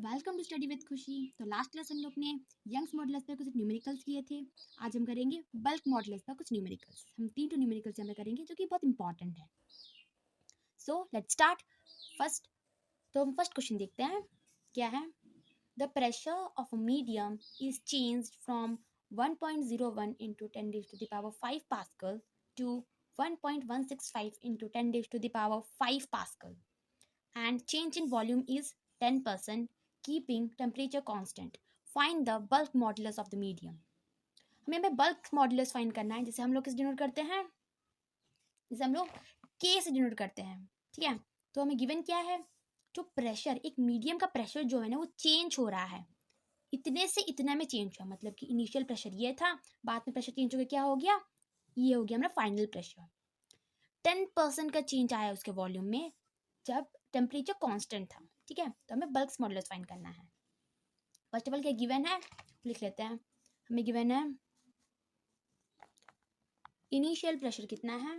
Welcome to study with खुशी। तो last class हम लोग ने यंग्स मॉडुलस पर कुछ न्यूमेरिकल्स किए थे। आज हम करेंगे बल्क मॉडुलस पर कुछ न्यूमेरिकल्स। हम 3 न्यूमेरिकल्स यहाँ पे करेंगे जो कि बहुत इंपॉर्टेंट है। So let's start. फर्स्ट तो हम फर्स्ट क्वेश्चन देखते हैं क्या है। The pressure of a medium is changed from 1.01 into 10 raised to the power 5 Pascal to 1.165 into 10 raised to the power 5 Pascal, and change in volume is 10%, keeping temperature constant. Find the bulk modulus of the medium. हमें bulk modulus find करना है। जैसे हम लोग किस denote करते हैं, जैसे हम लोग के से डिनोट करते हैं, ठीक है। तो हमें गिवन क्या है, जो प्रेशर, एक मीडियम का प्रेशर जो है ना वो चेंज हो रहा है, इतने से इतना में चेंज हुआ। मतलब कि इनिशियल प्रेशर ये था, बाद में प्रेशर चेंज हो गया, क्या हो गया, ये हो गया हमारा फाइनल प्रेशर। 10% का चेंज आया उसके वॉल्यूम में जब टेम्परेचर कांस्टेंट था, ठीक है। तो हमें बल्क मॉडुलस फाइंड करना है। फर्स्ट ऑफ ऑल क्या गिवन है, लिख लेते हैं। हमें गिवन है इनिशियल प्रेशर कितना है,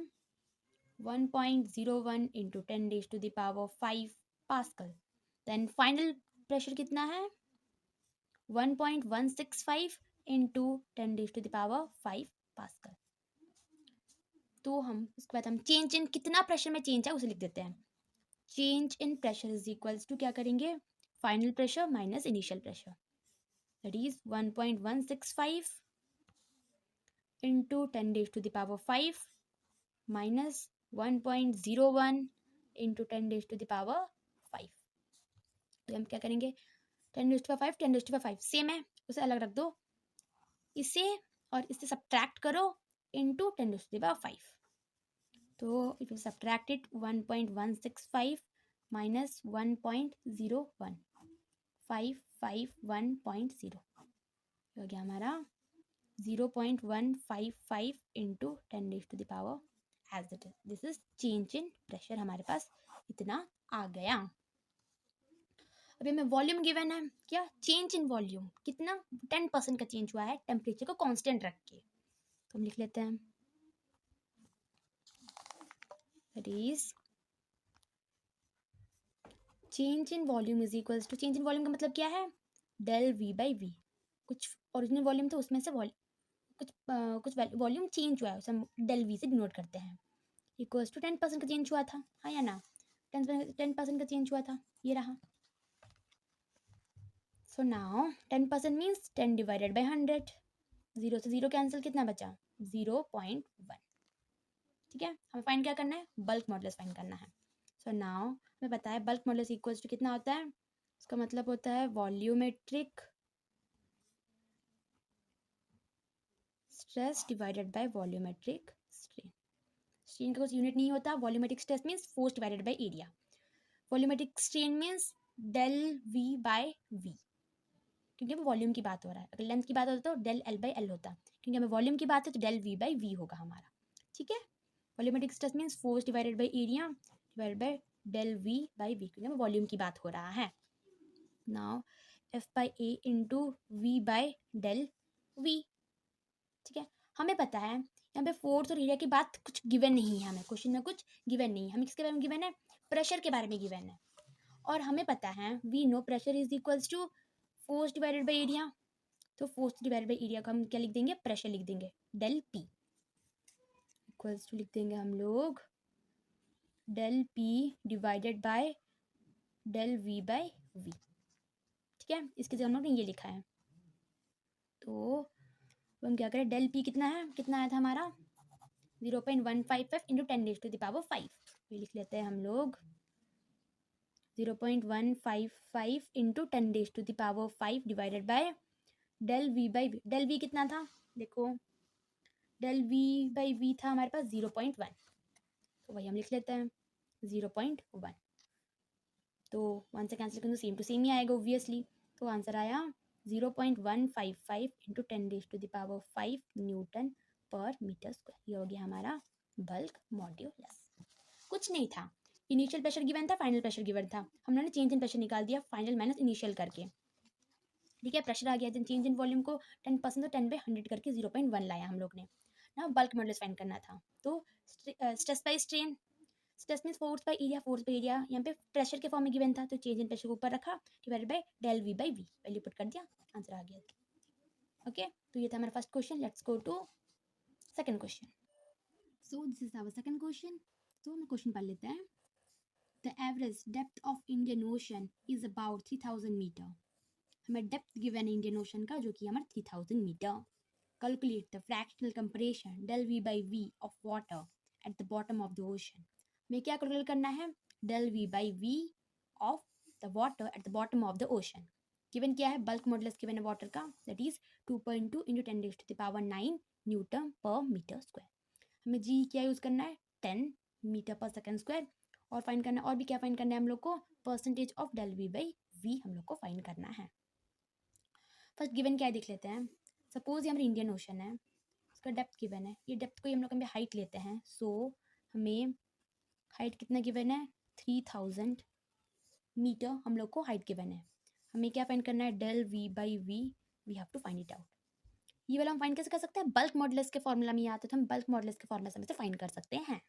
1.01 into 10 raised to the power 5 pascal. Then final pressure कितना है, 1.165 into 10 raised to the power 5 pascal. तो हम उसके बाद हम चेंज इन, कितना प्रेशर में चेंज है उसे लिख देते हैं। Change in pressure is equals to क्या करेंगे, final pressure minus initial pressure, that is 1.165 into 10 raised to the power 5 minus 1.01 into 10 raised to the power 5। तो हम क्या करेंगे, 10 raised to the power 5, 10 raised to the power 5 same है, उसे अलग रख दो, इसे और इससे सब्ट्रैक्ट करो into 10 raised to the power 5। तो if you subtract it, 1.165 minus 1.01, 551.0 हो गया हमारा 0.155 into 10 raised to the power as it is। This is change in pressure, हमारे पास इतना आ गया। अभी हमें वॉल्यूम गिवन है, क्या चेंज इन वॉल्यूम कितना, 10% का चेंज हुआ है टेम्परेचर को कांस्टेंट रख के। तो हम लिख लेते हैं that is change in volume is equals to, change in volume का मतलब क्या है, डेल वी बाई वी। कुछ ओरिजिनल वॉल्यूम था उसमें से कुछ वॉल्यूम चेंज हुआ है, उसे हम डेल वी से डिनोट करते हैं। इक्वल्स टू 10% का चेंज हुआ था, हाँ या ना, 10% का चेंज हुआ था, ये रहा। So now 10% means 10 divided by 100, 0 से 0 कैंसिल, कितना बचा 0.1, ठीक है। हमें फाइंड क्या करना है, बल्क मॉडुलस फाइंड करना है। सो नाउ हमें पता है बल्क मॉडुलस इक्वल्स टू कितना होता है, उसका मतलब होता है volumetric stress divided by volumetric strain. Strain का कुछ यूनिट नहीं होता, volumetric stress means force divided by area, volumetric strain means del V by V, क्योंकि हमें वॉल्यूम की बात हो रहा है। अगर लेंथ की बात होता तो डेल एल बाई एल होता, क्योंकि हमें वॉल्यूम की बात है तो डेल वी बाई वी होगा हमारा, ठीक है। Volumetric stress means force divided by area divided by del V by V, क्योंकि हमें वॉल्यूम की बात हो रहा है। Now F by A into V by del V, ठीक है। हमें पता है यहाँ पे फोर्स और एरिया की बात कुछ गिवन नहीं है, हमें क्वेश्चन में कुछ गिवन नहीं है। हमें किसके बारे में गिवन है, प्रेशर के बारे में गिवन है। और हमें पता है V know pressure is equals to force divided by area. तो फोर्स डिवाइडेड बाई एरिया को हम क्या लिख देंगे, प्रेशर लिख देंगे, डेल पी इक्वल्स टू लिख देंगे हम लोग del P divided by del V by V, ठीक है। इसके जगह हम लोग ने ये लिखा है। तो हम क्या करें, डेल पी कितना है, कितना आया था हमारा 0.155 into 10 raise to the power 5, ये लिख लेते हैं हम लोग 0.155 into 10 raise to the power 5 divided by del V by V. Del V कितना था, देखो डेल वी बाई वी था हमारे पास 0.1, तो वही हम लिख लेते हैं 0.1। तो 1 से कैंसिल करें तो सेम टू सेम ही आएगा ऑब्वियसली। तो आंसर आया 0.155 into 10 raise to the power 5 newton पर मीटर स्क्वायर। ये हो गया हमारा बल्क मॉड्यूलस। कुछ नहीं था, इनिशियल प्रेशर गिवन था, फाइनल प्रेशर गिवन था, हमने चेंज इन प्रेशर निकाल दिया फाइनल माइनस इनिशियल करके, ठीक है। प्रेशर आ गया, चेंज इन वॉल्यूम को 10% तो 10/100 करके 0.1 लाया हम लोग ने ना। बल्क मॉडुलस फाइंड करना था, तो stress by strain, stress means force by area, force by area यहाँ पे प्रेशर के फॉर्म में गिवन था, तो चेंज इन प्रेशर को ऊपर रखा divided by del V by V, value put कर दिया, आंसर आ गया। ओके, तो ये था हमारा first question. Let's go to second question. So this is our second question. तो हम क्वेश्चन पढ़ लेते हैं। The average depth of Indian ocean is about 3000 metre. हमें डेप्थ गिवन है इंडियन ओशन का, जो कि हमारा 3000 metre. Calculate the fractional compression del V by V of water at the bottom of the ocean. हमें क्या कैलकुलेट करना है? del V by V of the water at the bottom of the ocean. Given क्या है? Bulk modulus given है water का, that is 2.2 into 10 raised to the power 9 newton पर metre square. हमें जी क्या यूज करना है? 10 मीटर पर सेकेंड स्क्वायर। और फाइंड करना है, और भी क्या फाइंड करना है हम लोग को? Percentage of del V by V हम लोग को फाइंड करना है। फर्स्ट गिवन क्या है देख लेते हैं। सपोज ये हमारा इंडियन ओशन है, उसका डेप्थ गिवन है, ये डेप्थ को ही हम लोग हाइट लेते हैं। सो हमें हाइट कितना गिवन है? 3000 मीटर हम लोग को हाइट गिवन है। हमें क्या फाइंड करना है? Del V by V, we have to find it out. ये वाला हम फाइंड कैसे कर सकते हैं? बल्क मॉडुलस के फॉर्मूला में आता है, तो हम बल्क मॉडुलस के फॉर्मूला से फाइंड कर सकते हैं।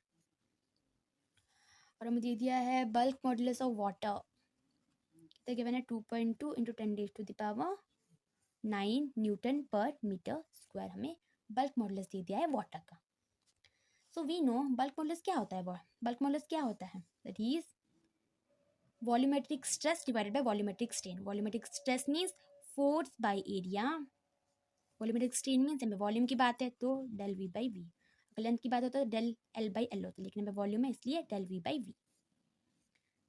और हमें दे दिया है बल्क मॉडुलस ऑफ वाटर, कितना गिवन है? 2.2 into 10 raised to the power 9 newton पर मीटर स्क्वायर हमें बल्क मॉडुलस दे दिया है वाटर का। So we know bulk modulus क्या होता है? बल्क मॉडुलस क्या होता है? That is volumetric stress divided by volumetric strain. Volumetric stress means force by area, volumetric strain means हमें वॉल्यूम की बात है तो डेल वी बाई वी, अगर लेंथ की बात होता है तो डेल एल बाई एल होता है, लेकिन हमें वॉल्यूम है इसलिए del V by V.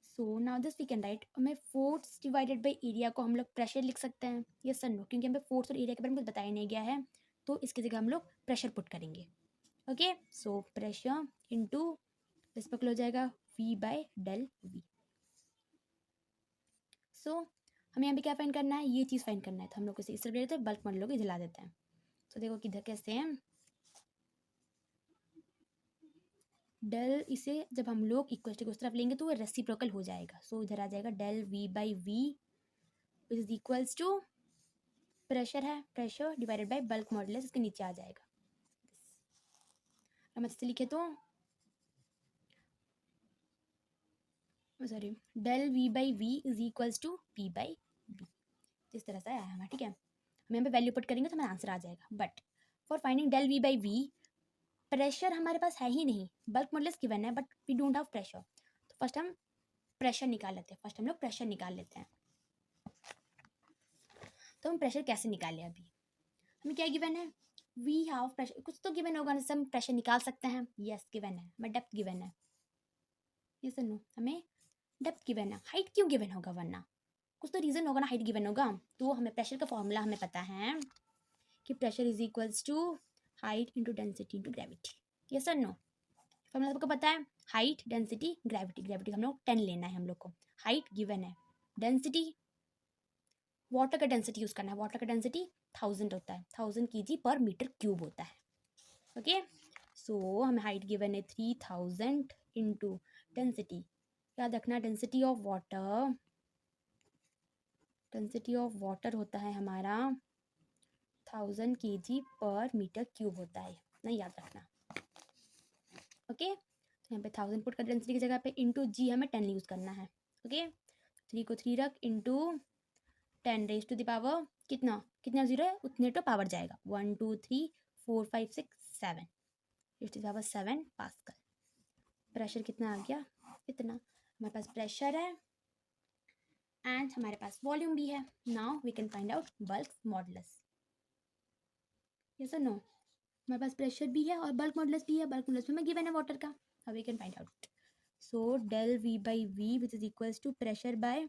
So now this we can write, हमें फोर्स डिवाइडेड बाय एरिया को हम लोग प्रेशर लिख सकते हैं, यस सर नो, क्योंकि हमें फोर्स और एरिया के बारे में कुछ बताया नहीं गया है, तो इसकी जगह हम लोग प्रेशर पुट करेंगे। Okay, so pressure into respect हो जाएगा वी बाय डेल वी। सो हमें यहाँ पे क्या फाइंड करना है? ये चीज़ फाइंड करना है, तो हम लोग इसे इस तरफ ले लेते हैं, बल्क मॉडल को जला देते हैं। तो देखो किधर कैसे हैं डेल, इसे जब हम लोग इक्वलिटी को उस तरफ लेंगे तो वो रेसिप्रोकल हो जाएगा। सो इधर आ जाएगा del V by V is equals to pressure है, pressure divided by bulk modulus, इसके नीचे आ जाएगा। हम इससे लिखे तो sorry, del V by V is equals to P by B, इस तरह से आया हमारा। ठीक है, हम यहाँ पे वैल्यू पुट करेंगे तो हमारा आंसर आ जाएगा। But for finding del V by V, pressure हमारे पास है ही नहीं, बल्क मॉडुलस गिवन है but we don't have pressure, तो फर्स्ट हम प्रेशर निकाल लेते हैं। फर्स्ट हम लोग प्रेशर निकाल लेते हैं। तो हम प्रेशर कैसे निकालें? अभी हमें क्या गिवन है? वी हैव प्रेशर, कुछ तो गिवन होगा जिससे हम प्रेशर निकाल सकते हैं। यस गिवन है, हमें डेप्थ गिवन है, यस नो, हमें डेप्थ गिवन है। हाइट क्यों गिवन होगा? वरना कुछ तो रीजन होगा ना, हाइट गिवन होगा। तो हमें प्रेशर का फॉर्मूला हमें पता है कि pressure is equals to height into density into gravity, yes और नो, फॉर्मूला सबको पता है। हाइट डेंसिटी ग्रेविटी, ग्रेविटी हम लोग 10 लेना है हम लोग को। हाइट गिवन है, डेंसिटी वाटर का डेंसिटी यूज करना है, वाटर का डेंसिटी 1000 होता है, 1000 kg पर मीटर क्यूब होता है। ओके, सो हमें हाइट गिवन है 3000 इंटू डेंसिटी, याद रखना डेंसिटी ऑफ वाटर होता है हमारा 1000 kg पर मीटर क्यूब होता है, नहीं याद रखना। ओके, तो यहाँ पे 1000 पुट कर डेंसिटी की जगह पे, इंटू जी हमें 10 यूज करना है। ओके, 3 को 3 रख, into 10 raise to the power कितना कितना जीरो है उतने तो पावर जाएगा, 1 2 3 4 5 6 7 raise to the power 7 pascal. Pressure कितना आ गया? इतना। हमारे पास प्रेशर है एंड हमारे पास वॉल्यूम भी है। Now we can find out bulk modulus, yes और नो, हमारे पास प्रेशर भी है और बल्क मॉडुलस भी है। बल्क मॉडुलस में गिवन है वाटर का, अब we can find out. So del V by V which is equals to pressure by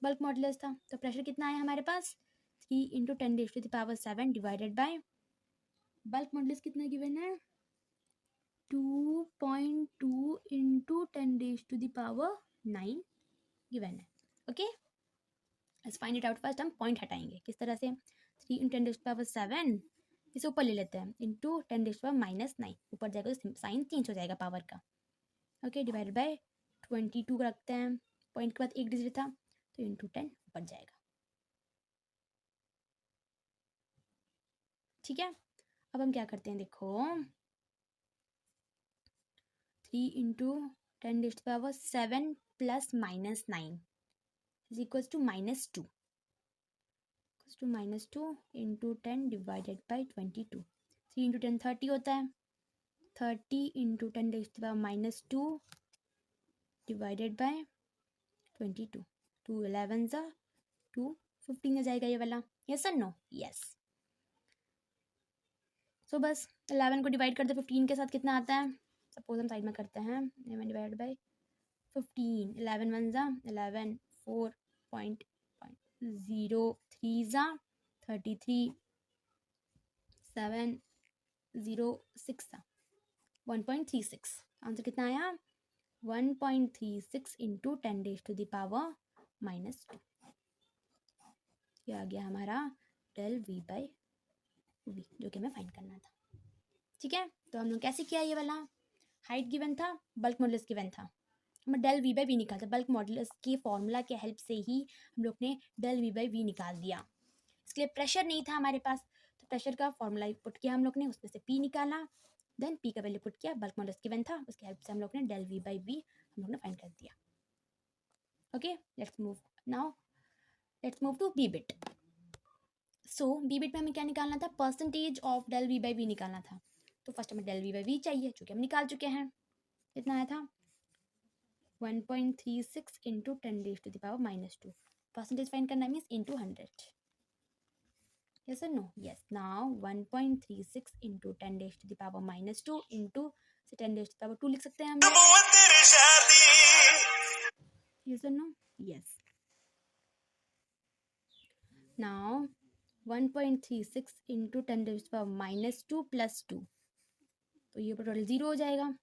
bulk modulus था, तो प्रेशर कितना आया हमारे पास? 3 into 10 raise to the power 7 divided by bulk modulus कितना गिवन है? 2.2 into 10 raise to the power 9 given है। Okay, let's find it out. First हम पॉइंट हटाएंगे, किस तरह से? 3 into 10 raise to the power 7 इसे ऊपर ले लेते हैं, into 10 raise to the power -9, ऊपर जाएगा तो साइन चेंज हो जाएगा पावर का। ओके, डिवाइडेड बाय 22 रखते हैं, पॉइंट के बाद एक डिजिट था तो इंटू 10 ऊपर जाएगा। ठीक है, अब हम क्या करते हैं देखो, 3 into 10 raised to the power 7 plus minus 9 is equals to -2. Equals to -2 into 10 divided by 22. 3 into 10 30 होता है. 30 into 10 raised to the power -2 divided by 22. 2 11s are 2 15 आ जाएगा ये वाला. यस और नो? यस. सो बस 11 को डिवाइड करते 15 के साथ कितना आता है. सपोज हम साइड में करते हैं 11 डिवाइड बाई 15. 11 1 ज़ा 11 4.03 ज़ा 33 706 ज़ा 1.36. आंसर कितना आया? 1.36 into 10 raise to the power -2. ये आ गया हमारा डेल वी बाई वी, जो कि हमें फाइंड करना था. ठीक है, तो हम लोग कैसे किया ये वाला. हाइट गिवन था, बल्क मॉडुलस गिवन था, हमें डेल वी बाई वी निकालते. बल्क मॉडुलस के फॉर्मूला के हेल्प से ही हम लोग ने डेल वी बाई वी निकाल दिया. इसके लिए प्रेशर नहीं था हमारे पास, तो प्रेशर का फॉर्मूला पुट किया हम लोग ने, उसमें से पी निकाला, देन पी का वैल्यू पुट किया. बल्क मॉडुलस गिवन था, उसके हेल्प से हम लोग ने डेल वी बाई वी हम लोग ने फाइंड कर दिया. Okay, let's move now. Let's move to B bit. So B bit में हमें क्या निकालना था? Percentage of del V by V निकालना था. तो फर्स्ट हमें डेल वी बाई वी चाहिए, जो कि हम निकाल चुके हैं. कितना आया था? 1.36 into 10 raise to the power -2. Percentage find करना means into 100. Yes or no? Yes. Now 1.36 into 10 raised to the power -2 into 10 raised to the power 2 लिख सकते हैं हम. Yes or no? Yes. Now 1.36 into 10 raised to the power -2 plus 2. तो ये total 0 हो जाएगा.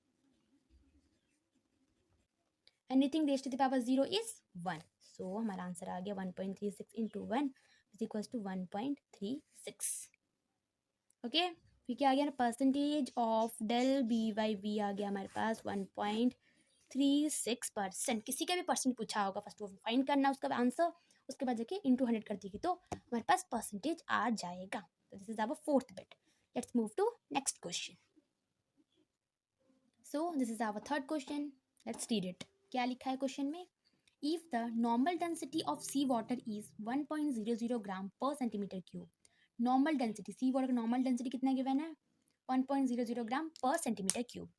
Anything raised to the power 0 is 1. So हमारा answer आ गया 1.36 into 1 is equals to 1.36. Okay, फिर क्या आ गया? Percentage of del B by V आ गया हमारे पास 1.36%. किसी का भी परसेंट पूछा होगा, फर्स्ट वो फाइंड करना उसका आंसर, उसके बाद जाके इंटू 100 कर देगी तो हमारे पास परसेंटेज आ जाएगा. तो this is our fourth bit. Let's move to next question. So this is our third question. Let's read it. क्या लिखा है क्वेश्चन में? If the normal density of sea water is 1.00 gram per centimetre cube. Normal density, sea water का normal density कितना given है? 1.00 gram per centimetre cube.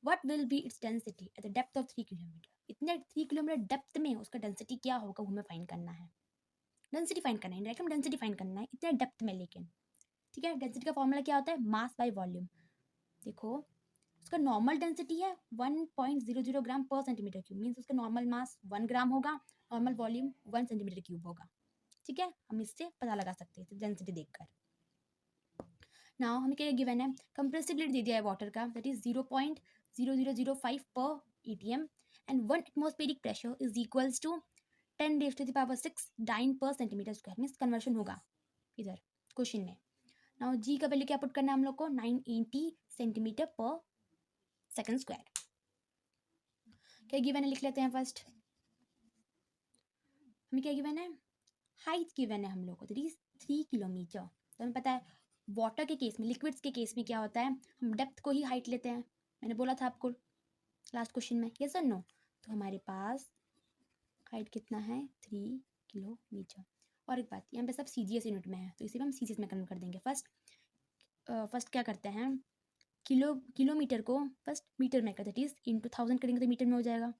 What will be its density at the depth of 3 kilometre. इतने 3 kilometre depth में उसका density क्या होगा, वो हमें फाइंड करना है. डेंसिटी फाइंड करना है, डायरेक्ट डेंसिटी फाइंड करना है इतने डेप्थ में. लेकिन ठीक है, डेंसिटी का फॉर्मूला क्या होता है? Mass by volume. देखो उसका नॉर्मल डेंसिटी है 1.00 gram per centimetre cube, means उसका नॉर्मल मास 1 ग्राम होगा, नॉर्मल वॉल्यूम 1 सेंटीमीटर क्यूब होगा. ठीक है, हम इससे पता लगा सकते हैं डेंसिटी देखकर. नाउ हमें क्या गिवन है? कंप्रेसिबिलिटी दे दिया है वाटर का, that is 0.0005 per ETM and 1 atmospheric pressure is equals to 10 raise to the power 6 dyne per centimetre square. Means conversion होगा इधर क्वेश्चन में. नाउ जी का वैल्यू क्या पुट करना है हम लोग को? 980 सेंटीमीटर पर सेकंड स्क्वायर. क्या गिवन है लिख लेते हैं फर्स्ट. हमें क्या गिवन है? हाइट गिवन है हम लोग को, दैट इज 3 किलोमीटर. तो हमें पता है वाटर के केस में, लिक्विड्स के केस में क्या होता है, हम डेप्थ को ही हाइट लेते हैं. मैंने बोला था आपको लास्ट क्वेश्चन में. यस और नो? तो हमारे पास हाइट कितना है? 3 किलोमीटर. और एक बात, यहाँ पे सब CGS यूनिट में है, तो इसे हम CGS में कन्वर्ट कर देंगे. फर्स्ट क्या करते हैं, किलोमीटर को फर्स्ट मीटर में करते हैं, इंटू 1000 करेंगे तो मीटर में हो जाएगा.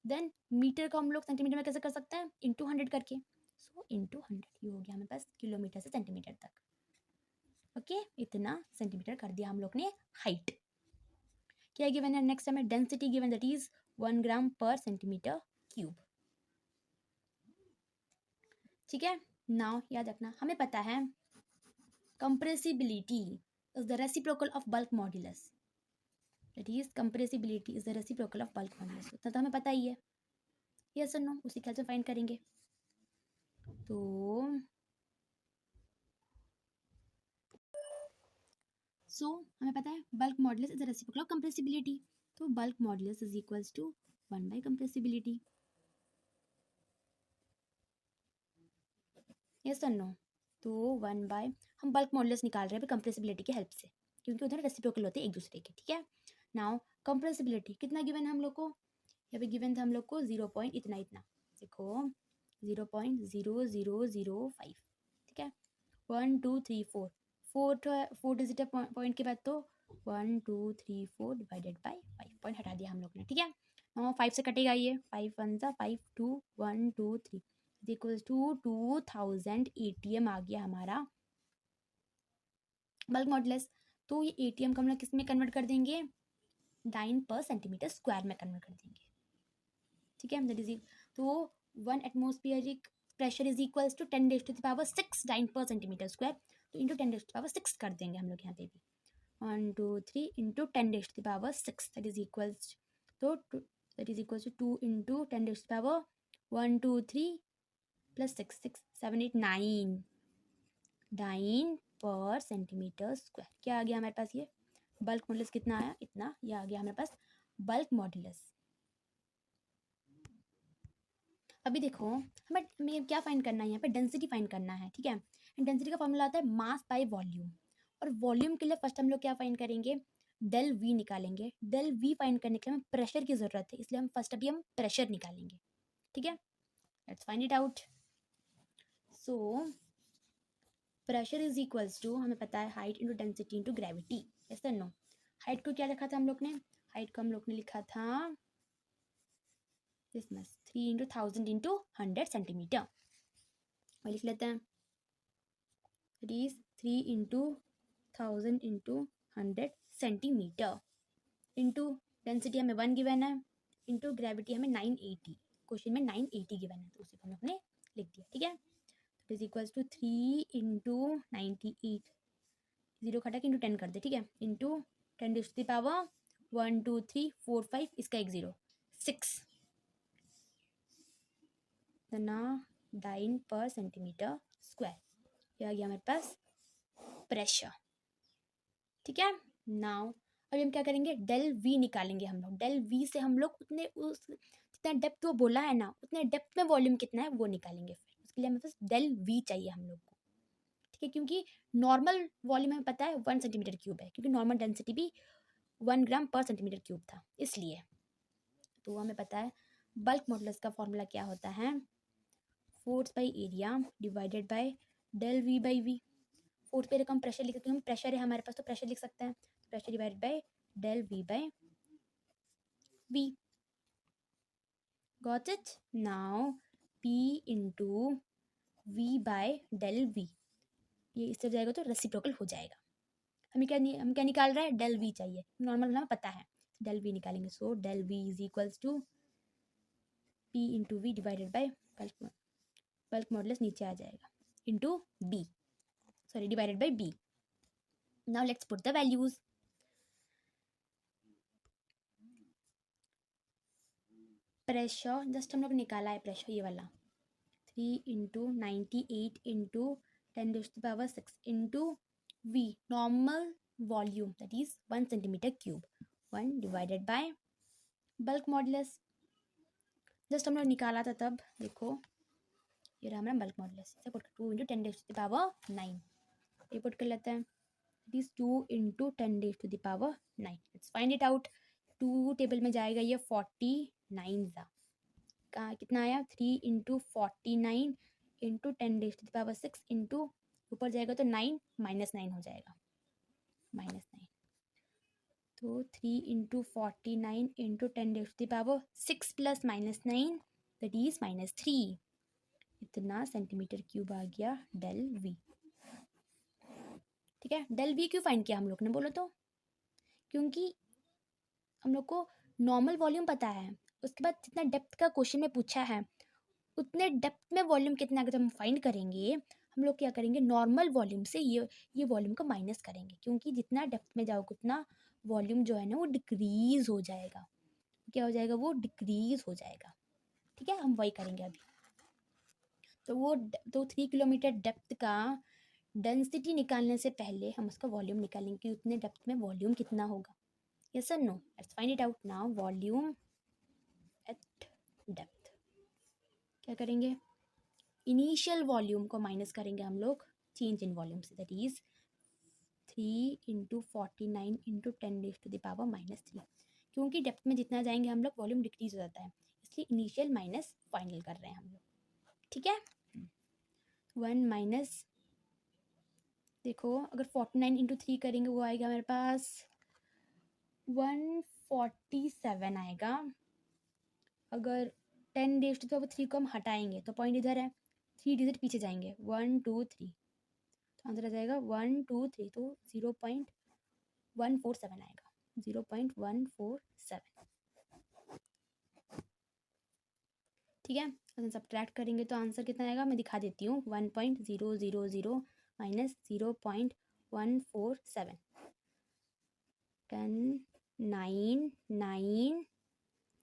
देन मीटर को हम लोग सेंटीमीटर में कैसे कर सकते हैं? इंटू 100 करके. सो इंटू 100 ये हो गया हमें पास किलोमीटर से सेंटीमीटर तक. ओके, इतना सेंटीमीटर कर दिया हम लोग ने हाइट. क्या गिवन है नेक्स्ट हमें? Density given, that is 1 gram per centimetre cube. ठीक है, नाउ याद रखना, हमें पता है compressibility is the reciprocal of bulk modulus. That is compressibility is the reciprocal of bulk modulus. उतना तो हमें पता ही है. Yes or no? उसी ख्याल से फाइंड करेंगे. तो हमें पता है bulk modulus is the reciprocal of compressibility. तो bulk modulus is equals to 1 by compressibility. Yes or no? तो 1 by, हम बल्क मॉडुलस निकाल रहे हैं कंप्रेसिबिलिटी की हेल्प से, क्योंकि उधर रेसिप्रोकल होते हैं एक दूसरे के. ठीक है, नाउ कंप्रेसिबिलिटी कितना गिवन है हम लोग को? यहाँ पे गिवन था हम लोग को 0 पॉइंट इतना इतना, देखो 0.0005, ठीक है। 1 2 3 4 फोर डिजिट पॉइंट के बाद, तो 1 2 3 4 डिवाइडेड बाई 5, पॉइंट हटा दिया हम लोग ने, ठीक है। 5 से कटेगा ये, 5 1 सा 5 2 1 2 3 इक्वल्स टू 2000 ATM आ गया हमारा बल्क मॉडुलस। तो ये ATM को हम लोग किस में कन्वर्ट कर देंगे, डाइन पर सेंटीमीटर स्क्वायर में कन्वर्ट कर देंगे, ठीक है। दैट इज, तो 1 atmospheric pressure is equals to 10⁻⁶ dyne per centimetre square, तो इंटू 10⁻⁶ कर देंगे हम लोग यहाँ पे भी, 1 2 3 इंटू 10⁻⁶, दैट इज इक्वल्स, तो that is equals to 2 into 10⁻1 2 3 plus 6 6 7 8 9 dyne per centimetre square. क्या आ गया हमारे पास, ये बल्क मॉडुलस कितना आया, इतना, ये आ गया हमारे पास बल्क मॉडुलस। अभी देखो हमें क्या फाइंड करना है, यहाँ पे डेंसिटी फाइंड करना है, ठीक है। डेंसिटी का फॉर्मूला आता है मास बाय वॉल्यूम, और वॉल्यूम के लिए फर्स्ट हम लोग क्या फाइंड करेंगे, डेल वी निकालेंगे। डेल वी फाइंड करने के लिए हमें प्रेशर की जरूरत है, इसलिए हम फर्स्ट अभी हम प्रेशर निकालेंगे, ठीक है। Let's find it out. So pressure is equals to, हमें पता है height into density into gravity, yes और नो। हाइट को क्या लिखा था हम लोग ने, हाइट को हम लोग ने लिखा था this much 3 into 1000 into 100 centimetre, और लिख लेते हैं it is 3 into 1000 into 100 centimetre, into density हमें 1 गिवन है, इंटू ग्रेविटी हमें 980, क्वेश्चन में 980 गिवन है, तो उसी को हम लोग ने लिख दिया, ठीक है। It is equals to 3 into 98, zero खटा के इंटू 10 कर दे, ठीक है, इंटू 10⁻1 2 3 4 5, इसका एक 0 6 ना डाइन पर सेंटीमीटर स्क्वायर, ये आ गया हमारे पास प्रेशर, ठीक है। नाउ अभी हम क्या करेंगे, डेल वी निकालेंगे हम लोग। डेल वी से हम लोग उतने उस जितना डेप्थ वो बोला है ना, उतने डेप्थ में वॉल्यूम कितना है वो निकालेंगे, फिर उसके लिए हमें बस डेल वी चाहिए हम लोग को, ठीक है। क्योंकि नॉर्मल वॉल्यूम हमें पता है 1 सेंटीमीटर क्यूब है, क्योंकि नॉर्मल डेंसिटी भी 1 ग्राम पर सेंटीमीटर क्यूब था, इसलिए। तो हमें पता है बल्क मॉडुलस का फॉर्मूला क्या होता है, force by area divided by del V by V. Force पे हम प्रेशर लिख सकते हैं, हम प्रेशर है हमारे पास तो प्रेशर लिख सकते हैं, pressure divided by del V by V. Got it. Now P into V by del V, ये इससे जाएगा तो रेसिप्रोकल हो जाएगा। हम क्या निकाल रहे हैं, डेल वी चाहिए, नॉर्मल हमें पता है, डेल वी निकालेंगे। So del V is equals to P into V divided by bulk modulus नीचे आ जाएगा, into B, sorry divided by B. Now let's put the values. Pressure just हम लोग निकाला है प्रेशर, ये वाला 3 into 98 into 10⁻⁶ into V, normal volume that is 1 centimetre cube, 1 divided by bulk modulus. Just हम लोग निकाला था तब, देखो ये रहा हमारा बल्क मॉडुलस, इसे पुट 2 इंटू 10⁻9, ये पुट कर लेते हैं, it is 2 into 10⁻9। Let's find it out. 2 table में जाएगा ये 49 ज़ा, कहाँ कितना आया, 3 इंटू 49 इंटू 10⁻6 इंटू ऊपर जाएगा तो 9 -9 हो जाएगा, -9, तो 3 into 49 into 10⁻6 plus -9 that is -3, इतना सेंटीमीटर क्यूब आ गया डेल वी, ठीक है। डेल वी क्यों फाइंड किया हम लोग ने, बोलो तो, क्योंकि हम लोग को नॉर्मल वॉल्यूम पता है, उसके बाद जितना डेप्थ का क्वेश्चन में पूछा है उतने डेप्थ में वॉल्यूम कितना अगर हम फाइंड करेंगे, हम लोग क्या करेंगे, नॉर्मल वॉल्यूम से ये वॉल्यूम को माइनस करेंगे, क्योंकि जितना डेप्थ में जाओगे उतना वॉल्यूम जो है ना वो डिक्रीज हो जाएगा, क्या हो जाएगा, वो डिक्रीज हो जाएगा, ठीक है। हम वही करेंगे अभी। तो 3 किलोमीटर डेप्थ का डेंसिटी निकालने से पहले हम उसका वॉल्यूम निकालेंगे कि उतने डेप्थ में वॉल्यूम कितना होगा, यस और no. Let's find it out now. Volume at depth, क्या करेंगे, इनिशियल वॉल्यूम को माइनस करेंगे हम लोग चेंज इन वॉल्यूम से, दैट इज 3 इंटू 49 इंटू 10⁻³ -3, क्योंकि डेप्थ में जितना जाएंगे हम लोग वॉल्यूम डिक्रीज हो जाता है, इसलिए इनिशियल माइनस फाइनल कर रहे हैं हम लोग, ठीक है। 1 माइनस, देखो अगर 49 इंटू 3 करेंगे वो आएगा मेरे पास 147 आएगा। अगर 10 रेज़ टू पावर 3 को हम हटाएंगे तो पॉइंट इधर है, 3 डिजिट पीछे जाएंगे, 1 2 3, तो आंसर आ जाएगा 1 2 3, तो 0.147 आएगा, 0.147, ठीक है। अगर सब्ट्रैक्ट करेंगे तो आंसर कितना आएगा, मैं दिखा देती हूँ, 1.000 माइनस 0.147, 10 9 9,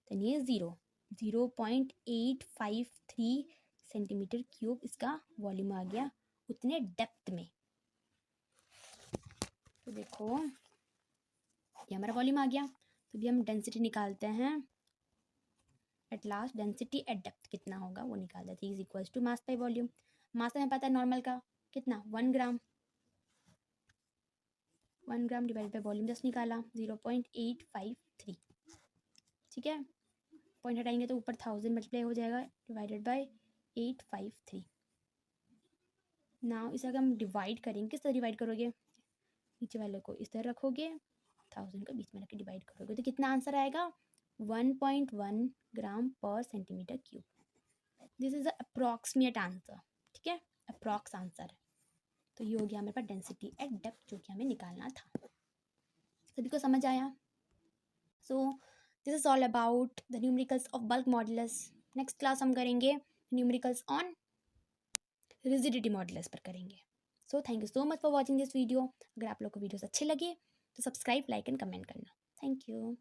देन ये 0.853 सेंटीमीटर क्यूब इसका वॉल्यूम आ गया उतने डेप्थ में। तो देखो ये हमारा वॉल्यूम आ गया, तो भी हम डेंसिटी निकालते हैं। At last density at depth कितना होगा वो निकाल देते हैं, is equals to mass by volume. Mass हमें पता है नॉर्मल का कितना, 1 gram, 1 gram divide by volume just निकाला 0.853, ठीक है। पॉइंट हटाएंगे तो ऊपर 1000 मल्टीप्लाई हो जाएगा डिवाइडेड बाय 853। नाउ इसे अगर हम डिवाइड करेंगे, किस तरह डिवाइड करोगे, नीचे वाले को इस तरह रखोगे, 1000 को बीच में रख के डिवाइड करोगे, तो कितना आंसर आएगा 1.1 ग्राम per centimetre cube. This is approximate answer, ठीक है, अप्रॉक्स आंसर है। तो ये हो गया हमारे पास डेंसिटी एट डेप्थ जो कि हमें निकालना था। सभी को समझ आया? सो this is all about the numericals of bulk modulus. Next class हम करेंगे न्यूमेरिकल्स ऑन रिजिडिटी मॉडुलस पर करेंगे। So thank you so much for watching this video. अगर आप लोग को वीडियोस अच्छे लगे तो सब्सक्राइब, लाइक एंड कमेंट करना। Thank you.